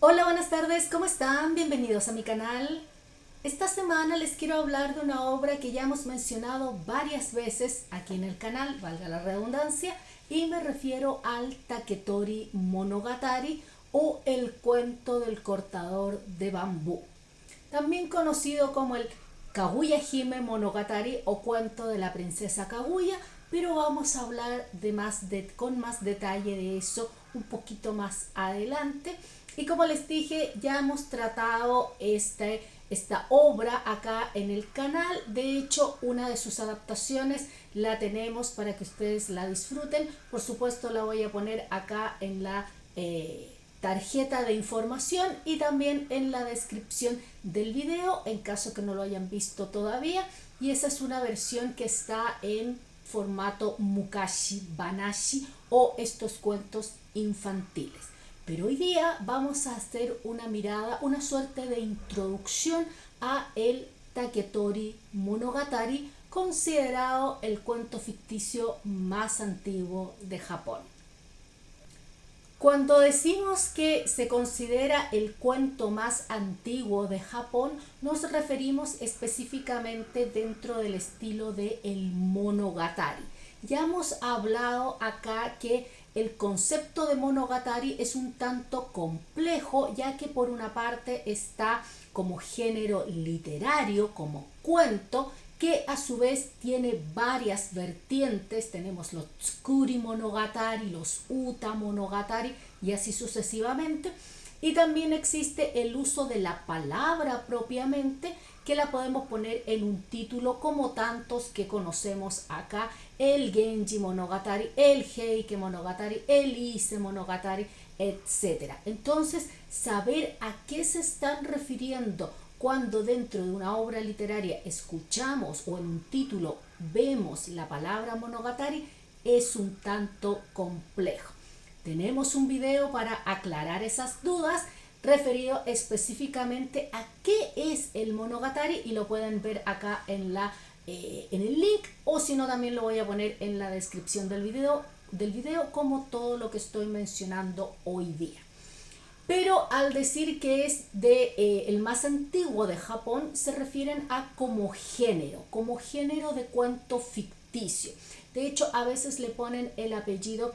Hola, buenas tardes, ¿cómo están? Bienvenidos a mi canal. Esta semana les quiero hablar de una obra que ya hemos mencionado varias veces aquí en el canal, valga la redundancia, y me refiero al Taketori Monogatari o el cuento del cortador de bambú, también conocido como el Kaguya Hime Monogatari o cuento de la princesa Kaguya, pero vamos a hablar con más detalle de eso un poquito más adelante. Y como les dije, ya hemos tratado esta obra acá en el canal. De hecho, una de sus adaptaciones la tenemos para que ustedes la disfruten. Por supuesto, la voy a poner acá en la tarjeta de información y también en la descripción del video en caso que no lo hayan visto todavía. Y esa es una versión que está en formato Mukashi Banashi o estos cuentos infantiles. Pero hoy día vamos a hacer una mirada, una suerte de introducción a el Taketori Monogatari, considerado el cuento ficticio más antiguo de Japón. Cuando decimos que se considera el cuento más antiguo de Japón, nos referimos específicamente dentro del estilo de el Monogatari. Ya hemos hablado acá que el concepto de Monogatari es un tanto complejo, ya que por una parte está como género literario, como cuento, que a su vez tiene varias vertientes. Tenemos los Tsukuri Monogatari, los Uta Monogatari y así sucesivamente. Y también existe el uso de la palabra propiamente, que la podemos poner en un título como tantos que conocemos acá: el Genji Monogatari, el Heike Monogatari, el Ise Monogatari, etc. Entonces, saber a qué se están refiriendo cuando dentro de una obra literaria escuchamos o en un título vemos la palabra Monogatari es un tanto complejo. Tenemos un video para aclarar esas dudas referido específicamente a qué es el Monogatari y lo pueden ver acá en el link, o si no también lo voy a poner en la descripción del video como todo lo que estoy mencionando hoy día. Pero al decir que es el más antiguo de Japón, se refieren a como género de cuento ficticio. De hecho, a veces le ponen el apellido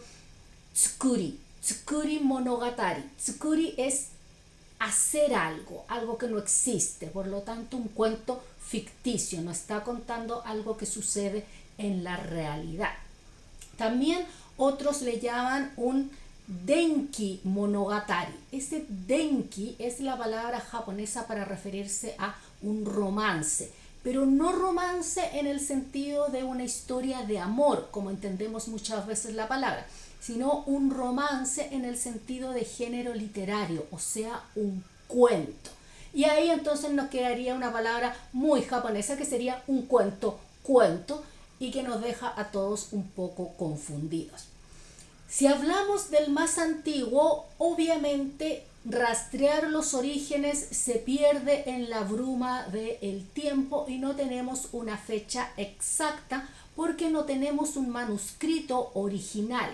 Tsukuri, Tsukuri Monogatari. Tsukuri es hacer algo que no existe, por lo tanto un cuento ficticio, no está contando algo que sucede en la realidad. También otros le llaman un Denki Monogatari. Ese Denki es la palabra japonesa para referirse a un romance, pero no romance en el sentido de una historia de amor, como entendemos muchas veces la palabra, sino un romance en el sentido de género literario, o sea, un cuento. Y ahí entonces nos quedaría una palabra muy japonesa que sería un cuento, y que nos deja a todos un poco confundidos. Si hablamos del más antiguo, obviamente rastrear los orígenes se pierde en la bruma del tiempo y no tenemos una fecha exacta porque no tenemos un manuscrito original.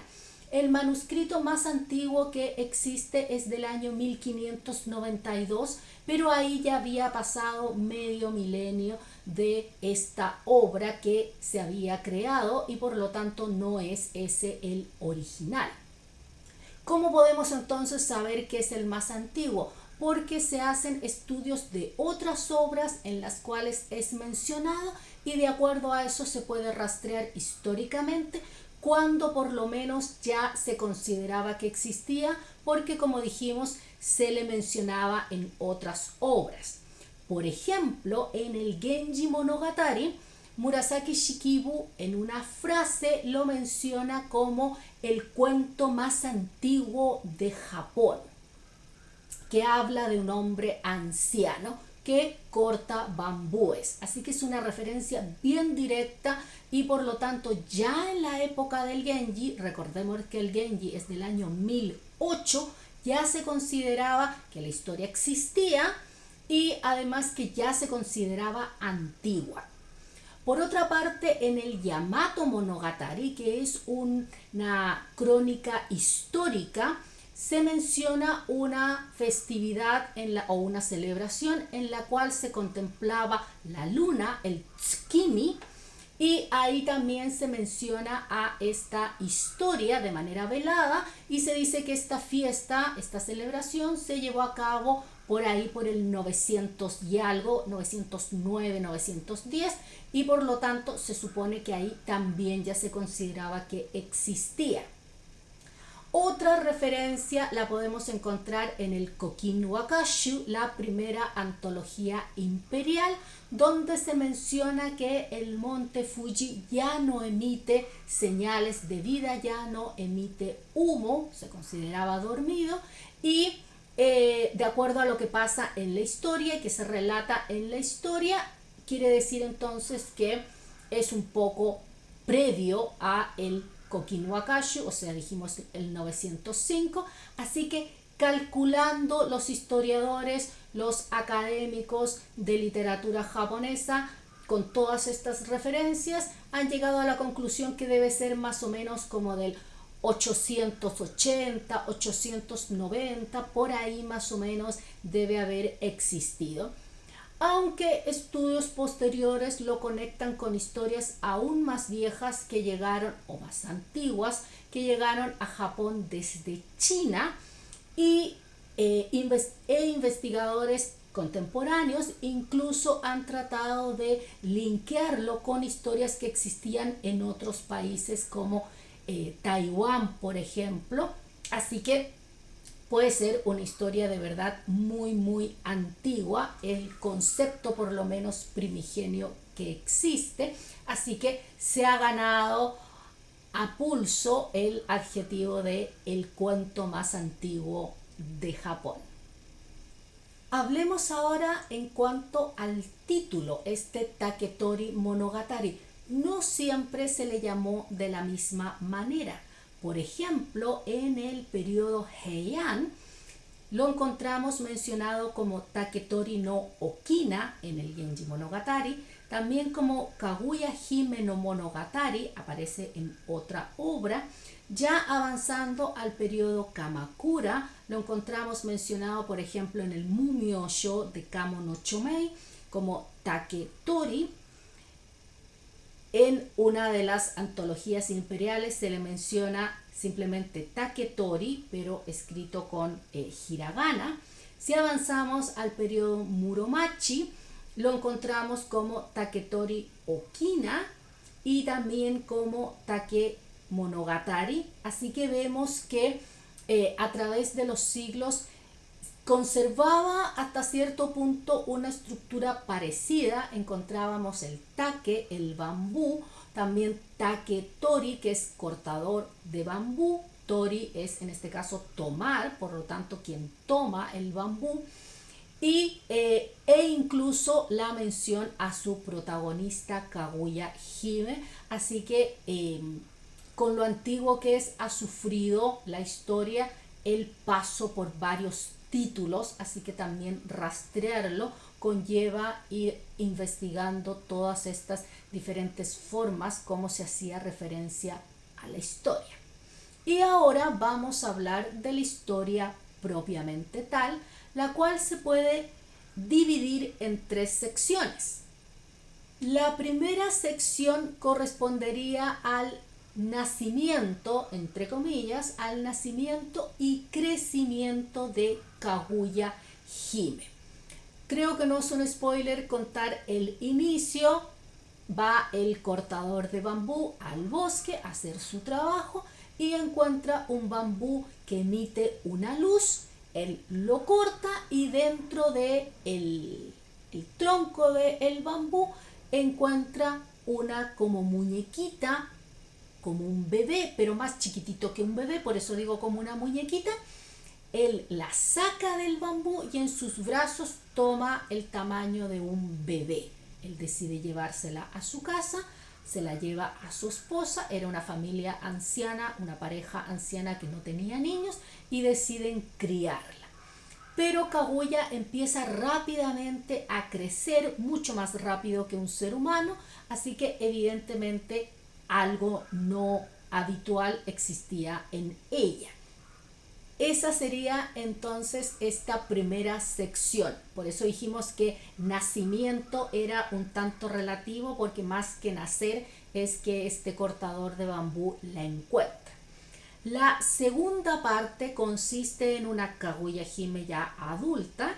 El manuscrito más antiguo que existe es del año 1592, pero ahí ya había pasado medio milenio de esta obra que se había creado y por lo tanto no es ese el original. ¿Cómo podemos entonces saber qué es el más antiguo? Porque se hacen estudios de otras obras en las cuales es mencionado y de acuerdo a eso se puede rastrear históricamente cuando por lo menos ya se consideraba que existía, porque como dijimos se le mencionaba en otras obras. Por ejemplo, en el Genji Monogatari, Murasaki Shikibu en una frase lo menciona como el cuento más antiguo de Japón, que habla de un hombre anciano que corta bambúes. Así que es una referencia bien directa y por lo tanto ya en la época del Genji, recordemos que el Genji es del año 1008, ya se consideraba que la historia existía y además que ya se consideraba antigua. Por otra parte, en el Yamato Monogatari, que es una crónica histórica, se menciona una festividad o una celebración en la cual se contemplaba la luna, el tsukimi, y ahí también se menciona a esta historia de manera velada y se dice que esta fiesta, esta celebración se llevó a cabo por ahí por el 900 y algo, 909, 910, y por lo tanto se supone que ahí también ya se consideraba que existía. Otra referencia la podemos encontrar en el Kokin Wakashu, la primera antología imperial, donde se menciona que el monte Fuji ya no emite señales de vida, ya no emite humo, se consideraba dormido, y de acuerdo a lo que pasa en la historia y que se relata en la historia, quiere decir entonces que es un poco previo a el Kokin Wakashu, o sea, dijimos el 905, así que calculando los historiadores, los académicos de literatura japonesa, con todas estas referencias, han llegado a la conclusión que debe ser más o menos como del 880, 890, por ahí más o menos debe haber existido. Aunque estudios posteriores lo conectan con historias aún más viejas que llegaron, o más antiguas, que llegaron a Japón desde China, y investigadores contemporáneos incluso han tratado de linkearlo con historias que existían en otros países como Taiwán, por ejemplo. Así que puede ser una historia de verdad muy antigua, el concepto por lo menos primigenio que existe, así que se ha ganado a pulso el adjetivo de el cuento más antiguo de Japón. Hablemos ahora en cuanto al título, este Taketori Monogatari. No siempre se le llamó de la misma manera. Por ejemplo, en el periodo Heian lo encontramos mencionado como Taketori no Okina en el Genji Monogatari, también como Kaguya Hime no Monogatari, aparece en otra obra. Ya avanzando al periodo Kamakura, lo encontramos mencionado, por ejemplo, en el Mumyōshō de Kamo no Chomei como Taketori. En una de las antologías imperiales se le menciona simplemente Taketori, pero escrito con hiragana. Si avanzamos al periodo Muromachi, lo encontramos como Taketori Okina y también como Take Monogatari. Así que vemos que a través de los siglos conservaba hasta cierto punto una estructura parecida. Encontrábamos el take, el bambú, también taketori, que es cortador de bambú. Tori es en este caso tomar, por lo tanto quien toma el bambú, y, e incluso la mención a su protagonista Kaguya Hime. Así que con lo antiguo que es, ha sufrido la historia el paso por varios títulos, así que también rastrearlo conlleva ir investigando todas estas diferentes formas como se hacía referencia a la historia. Y ahora vamos a hablar de la historia propiamente tal, la cual se puede dividir en tres secciones. La primera sección correspondería al nacimiento, entre comillas, al nacimiento y crecimiento de Kaguya Hime. Creo que no es un spoiler contar el inicio. Va el cortador de bambú al bosque a hacer su trabajo y encuentra un bambú que emite una luz. Él lo corta y dentro de el tronco del bambú encuentra una como muñequita, como un bebé, pero más chiquitito que un bebé, por eso digo como una muñequita. Él la saca del bambú y en sus brazos toma el tamaño de un bebé. Él decide llevársela a su casa, se la lleva a su esposa. Era una familia anciana, una pareja anciana que no tenía niños, y deciden criarla. Pero Kaguya empieza rápidamente a crecer, mucho más rápido que un ser humano, así que evidentemente algo no habitual existía en ella. Esa sería entonces esta primera sección. Por eso dijimos que nacimiento era un tanto relativo, porque más que nacer es que este cortador de bambú la encuentra. La segunda parte consiste en una Kaguya Hime ya adulta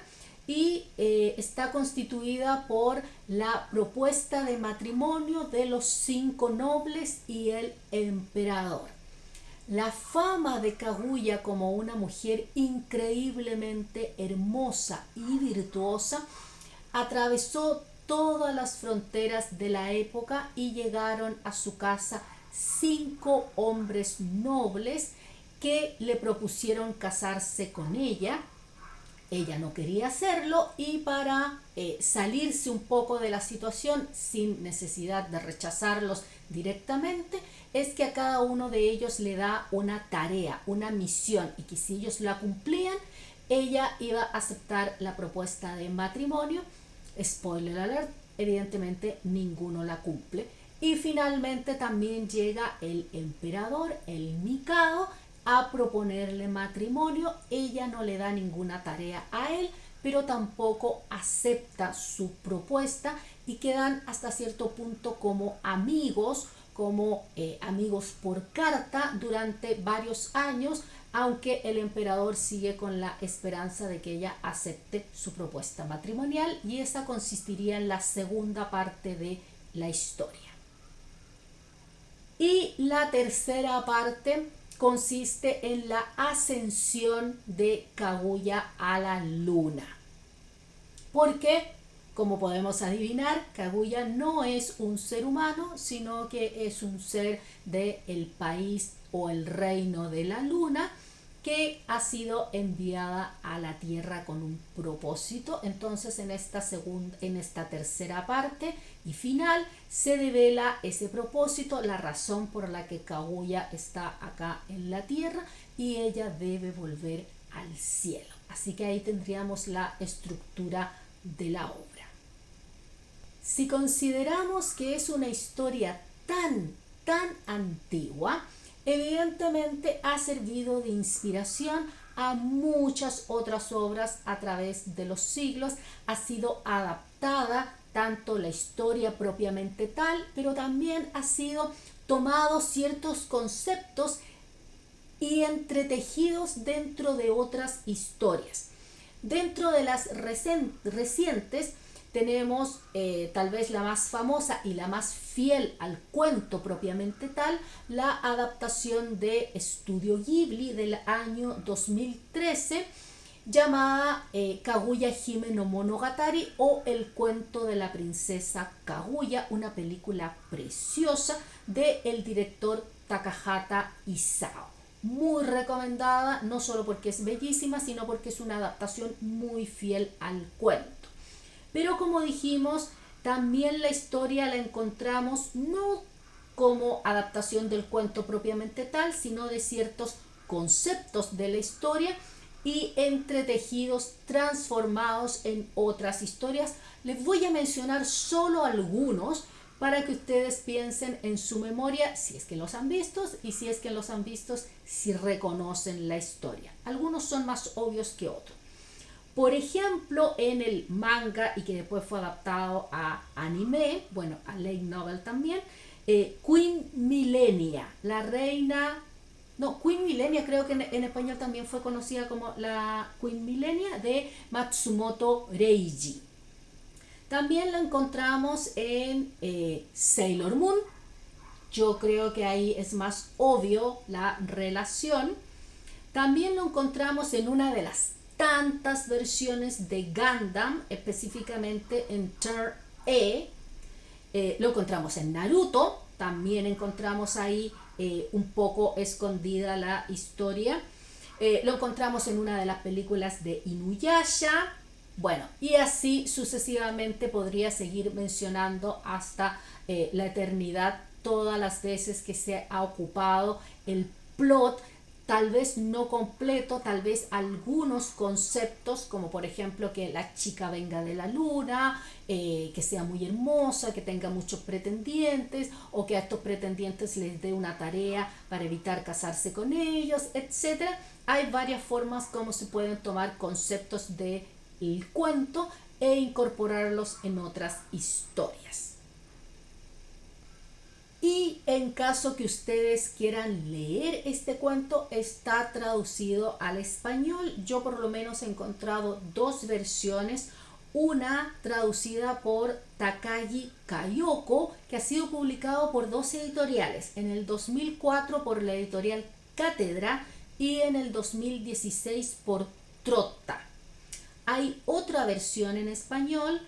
y está constituida por la propuesta de matrimonio de los 5 nobles y el emperador. La fama de Kaguya como una mujer increíblemente hermosa y virtuosa atravesó todas las fronteras de la época y llegaron a su casa 5 hombres nobles que le propusieron casarse con ella. Ella no quería hacerlo y para salirse un poco de la situación sin necesidad de rechazarlos directamente, es que a cada uno de ellos le da una tarea, una misión, y que si ellos la cumplían, ella iba a aceptar la propuesta de matrimonio. Spoiler alert, evidentemente ninguno la cumple. Y finalmente también llega el emperador, el Mikado, a proponerle matrimonio. Ella no le da ninguna tarea a él, pero tampoco acepta su propuesta y quedan hasta cierto punto como amigos por carta durante varios años, aunque el emperador sigue con la esperanza de que ella acepte su propuesta matrimonial, y esa consistiría en la segunda parte de la historia. Y la tercera parte consiste en la ascensión de Kaguya a la luna. Porque, como podemos adivinar, Kaguya no es un ser humano, sino que es un ser del país o el reino de la luna, que ha sido enviada a la Tierra con un propósito. Entonces en esta tercera parte y final se devela ese propósito, la razón por la que Kaguya está acá en la Tierra y ella debe volver al cielo. Así que ahí tendríamos la estructura de la obra. Si consideramos que es una historia tan antigua, evidentemente ha servido de inspiración a muchas otras obras a través de los siglos. Ha sido adaptada tanto la historia propiamente tal, pero también ha sido tomados ciertos conceptos y entretejidos dentro de otras historias. Dentro de las recientes tenemos tal vez la más famosa y la más fiel al cuento propiamente tal, la adaptación de Estudio Ghibli del año 2013, llamada Kaguya Hime no Monogatari, o El cuento de la princesa Kaguya, una película preciosa del director Takahata Isao. Muy recomendada, no solo porque es bellísima, sino porque es una adaptación muy fiel al cuento. Pero como dijimos, también la historia la encontramos no como adaptación del cuento propiamente tal, sino de ciertos conceptos de la historia y entretejidos, transformados en otras historias. Les voy a mencionar solo algunos para que ustedes piensen en su memoria, si es que los han visto, y si es que los han visto, si reconocen la historia. Algunos son más obvios que otros. Por ejemplo, en el manga, y que después fue adaptado a anime, bueno, a light novel también, Queen Millenia, la reina, no, Queen Millenia creo que en español también fue conocida como la Queen Millenia, de Matsumoto Reiji. También la encontramos en Sailor Moon. Yo creo que ahí es más obvio la relación. También lo encontramos en una de las tantas versiones de Gundam, específicamente en Turn E. Lo encontramos en Naruto. También encontramos ahí un poco escondida la historia. Lo encontramos en una de las películas de Inuyasha. Bueno, y así sucesivamente podría seguir mencionando hasta la eternidad todas las veces que se ha ocupado el plot, tal vez no completo, tal vez algunos conceptos, como por ejemplo que la chica venga de la luna, que sea muy hermosa, que tenga muchos pretendientes, o que a estos pretendientes les dé una tarea para evitar casarse con ellos, etc. hay varias formas como se pueden tomar conceptos del cuento e incorporarlos en otras historias. Y en caso que ustedes quieran leer este cuento, está traducido al español. Yo por lo menos he encontrado dos versiones. Una traducida por Takagi Kayoko, que ha sido publicado por dos editoriales. En el 2004 por la editorial Cátedra y en el 2016 por Trotta. Hay otra versión en español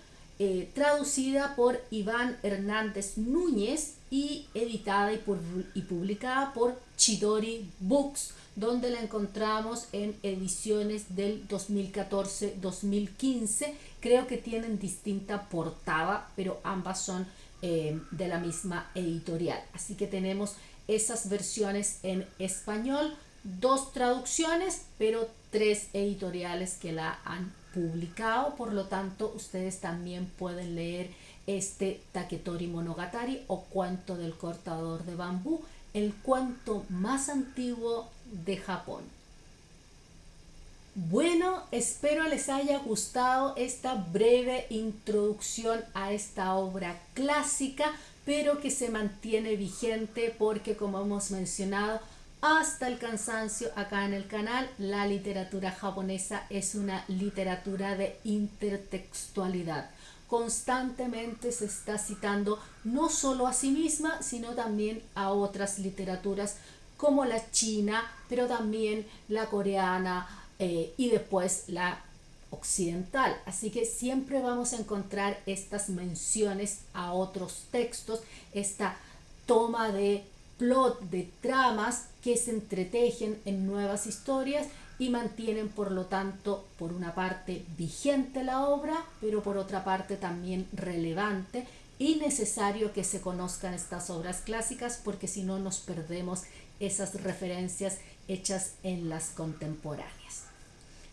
traducida por Iván Hernández Núñez y editada y publicada por Chidori Books, donde la encontramos en ediciones del 2014-2015. Creo que tienen distinta portada, pero ambas son de la misma editorial. Así que tenemos esas versiones en español, dos traducciones, pero tres editoriales que la han publicado. Por lo tanto, ustedes también pueden leer este Taketori Monogatari o Cuento del cortador de bambú, el cuento más antiguo de Japón. Bueno, espero les haya gustado esta breve introducción a esta obra clásica, pero que se mantiene vigente porque, como hemos mencionado hasta el cansancio acá en el canal, la literatura japonesa es una literatura de intertextualidad. Constantemente se está citando no solo a sí misma, sino también a otras literaturas como la china, pero también la coreana y después la occidental. Así que siempre vamos a encontrar estas menciones a otros textos, esta toma de plot, de tramas que se entretejen en nuevas historias y mantienen, por lo tanto, por una parte vigente la obra, pero por otra parte también relevante y necesario que se conozcan estas obras clásicas, porque si no nos perdemos esas referencias hechas en las contemporáneas.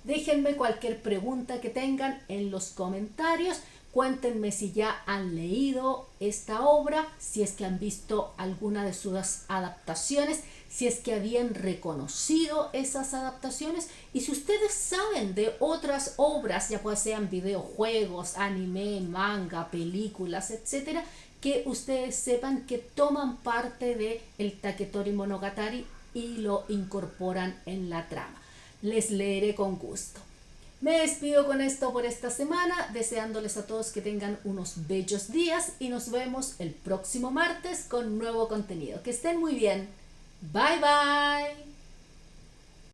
Déjenme cualquier pregunta que tengan en los comentarios. Cuéntenme si ya han leído esta obra, si es que han visto alguna de sus adaptaciones, si es que habían reconocido esas adaptaciones y si ustedes saben de otras obras, ya pues sean videojuegos, anime, manga, películas, etcétera, que ustedes sepan que toman parte de el Taketori Monogatari y lo incorporan en la trama. Les leeré con gusto. Me despido con esto por esta semana, deseándoles a todos que tengan unos bellos días y nos vemos el próximo martes con nuevo contenido. Que estén muy bien. Bye bye.